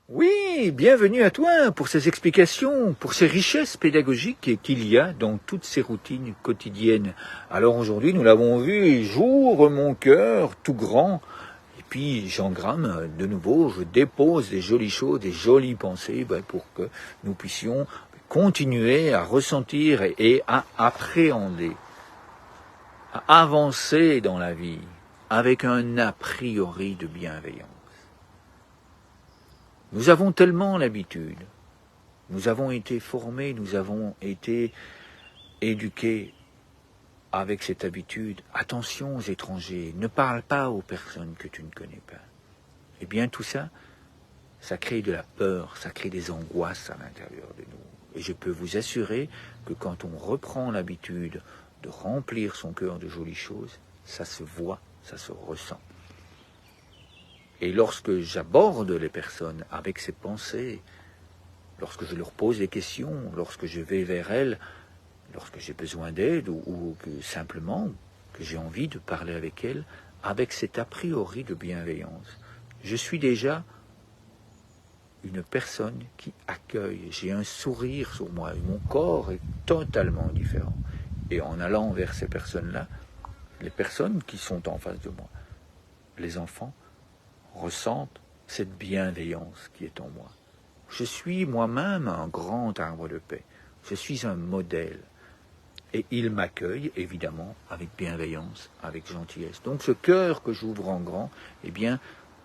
Oui, bienvenue à toi pour ces explications, pour ces richesses pédagogiques qu'il y a dans toutes ces routines quotidiennes. Alors aujourd'hui, nous l'avons vu, j'ouvre mon cœur tout grand, et puis j'engramme de nouveau, je dépose des jolies choses, des jolies pensées pour que nous puissions continuer à ressentir et à appréhender, à avancer dans la vie avec un a priori de bienveillance. Nous avons tellement l'habitude, nous avons été formés, nous avons été éduqués avec cette habitude. Attention aux étrangers, ne parle pas aux personnes que tu ne connais pas. Eh bien tout ça, ça crée de la peur, ça crée des angoisses à l'intérieur de nous. Et je peux vous assurer que quand on reprend l'habitude de remplir son cœur de jolies choses, ça se voit, ça se ressent. Et lorsque j'aborde les personnes avec ces pensées, lorsque je leur pose des questions, lorsque je vais vers elles, lorsque j'ai besoin d'aide ou que simplement que j'ai envie de parler avec elles, avec cet a priori de bienveillance, je suis déjà une personne qui accueille, j'ai un sourire sur moi, et mon corps est totalement différent. Et en allant vers ces personnes-là, les personnes qui sont en face de moi, les enfants, ressentent cette bienveillance qui est en moi. Je suis moi-même un grand arbre de paix. Je suis un modèle. Et il m'accueille, évidemment, avec bienveillance, avec gentillesse. Donc ce cœur que j'ouvre en grand, eh bien,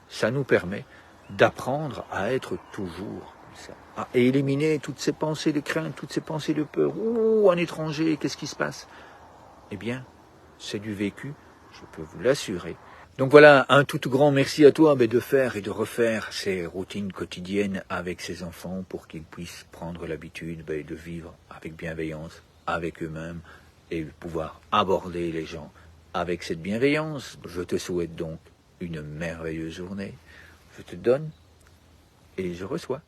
ça nous permet d'apprendre à être toujours comme ça, à éliminer toutes ces pensées de crainte, toutes ces pensées de peur. Oh, un étranger, qu'est-ce qui se passe? Eh bien, c'est du vécu, je peux vous l'assurer. Donc voilà, un tout grand merci à toi de faire et de refaire ces routines quotidiennes avec ces enfants pour qu'ils puissent prendre l'habitude de vivre avec bienveillance, avec eux-mêmes et pouvoir aborder les gens avec cette bienveillance. Je te souhaite donc une merveilleuse journée. Je te donne et je reçois.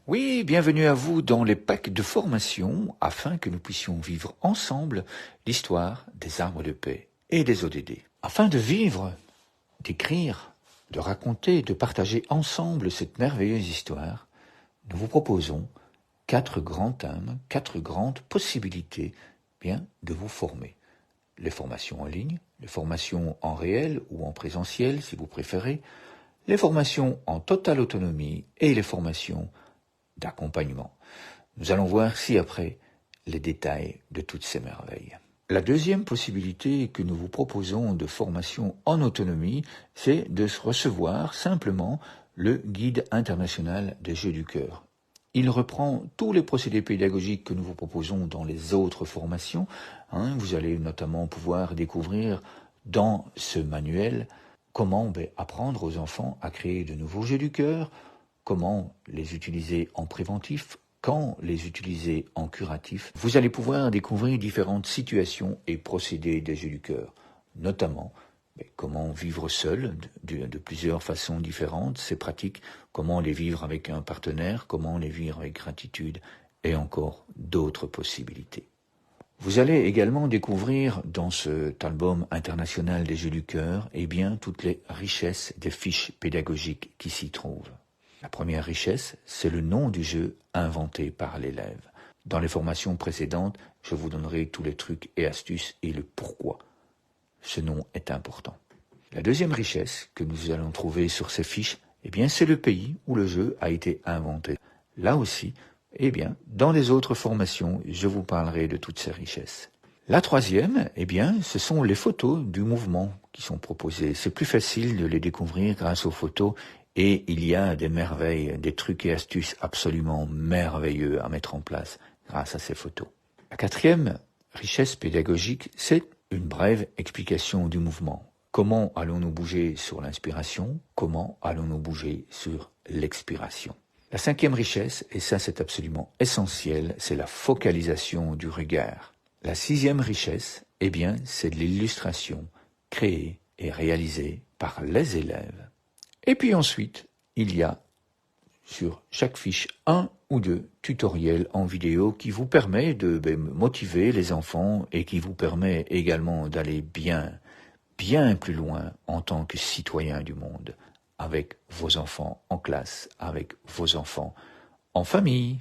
Oui, bienvenue à vous dans les packs de formation afin que nous puissions vivre ensemble l'histoire des arbres de paix et des ODD. Afin de vivre, d'écrire, de raconter, de partager ensemble cette merveilleuse histoire, nous vous proposons 4 grands thèmes, 4 grandes possibilités de vous former. Les formations en ligne, les formations en réel ou en présentiel si vous préférez, les formations en totale autonomie et les formations d'accompagnement. Nous allons voir ci-après les détails de toutes ces merveilles. La deuxième possibilité que nous vous proposons de formation en autonomie, c'est de recevoir simplement le guide international des jeux du cœur. Il reprend tous les procédés pédagogiques que nous vous proposons dans les autres formations. Vous allez notamment pouvoir découvrir dans ce manuel comment apprendre aux enfants à créer de nouveaux jeux du cœur, comment les utiliser en préventif, quand les utiliser en curatif. Vous allez pouvoir découvrir différentes situations et procédés des jeux du cœur, notamment comment vivre seul de plusieurs façons différentes, ces pratiques, comment les vivre avec un partenaire, comment les vivre avec gratitude et encore d'autres possibilités. Vous allez également découvrir dans cet album international des jeux du cœur toutes les richesses des fiches pédagogiques qui s'y trouvent. La première richesse, c'est le nom du jeu inventé par l'élève. Dans les formations précédentes, je vous donnerai tous les trucs et astuces et le pourquoi. Ce nom est important. La deuxième richesse que nous allons trouver sur ces fiches, c'est le pays où le jeu a été inventé. Là aussi, dans les autres formations, je vous parlerai de toutes ces richesses. La troisième, ce sont les photos du mouvement qui sont proposées. C'est plus facile de les découvrir grâce aux photos et il y a des merveilles, des trucs et astuces absolument merveilleux à mettre en place grâce à ces photos. La quatrième richesse pédagogique, c'est une brève explication du mouvement. Comment allons-nous bouger sur l'inspiration? Comment allons-nous bouger sur l'expiration? La cinquième richesse, et ça c'est absolument essentiel, c'est la focalisation du regard. La sixième richesse, c'est de l'illustration créée et réalisée par les élèves. Et puis ensuite, il y a sur chaque fiche 1 ou 2 tutoriels en vidéo qui vous permet de motiver les enfants et qui vous permet également d'aller bien plus loin en tant que citoyen du monde avec vos enfants en classe, avec vos enfants en famille.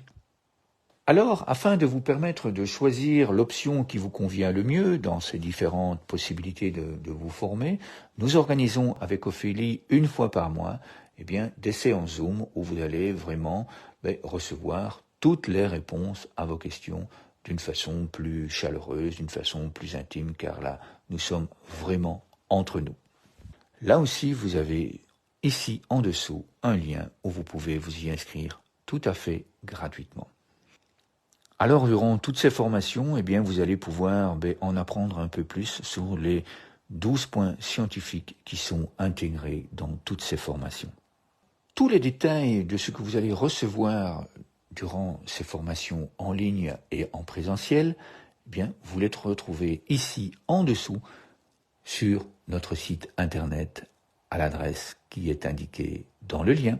Alors, afin de vous permettre de choisir l'option qui vous convient le mieux dans ces différentes possibilités de vous former, nous organisons avec Ophélie une fois par mois des séances Zoom où vous allez vraiment recevoir toutes les réponses à vos questions d'une façon plus chaleureuse, d'une façon plus intime, car là, nous sommes vraiment entre nous. Là aussi, vous avez ici en dessous un lien où vous pouvez vous y inscrire tout à fait gratuitement. Alors, durant toutes ces formations, vous allez pouvoir en apprendre un peu plus sur les 12 points scientifiques qui sont intégrés dans toutes ces formations. Tous les détails de ce que vous allez recevoir durant ces formations en ligne et en présentiel, vous les retrouvez ici en dessous sur notre site internet à l'adresse qui est indiquée dans le lien.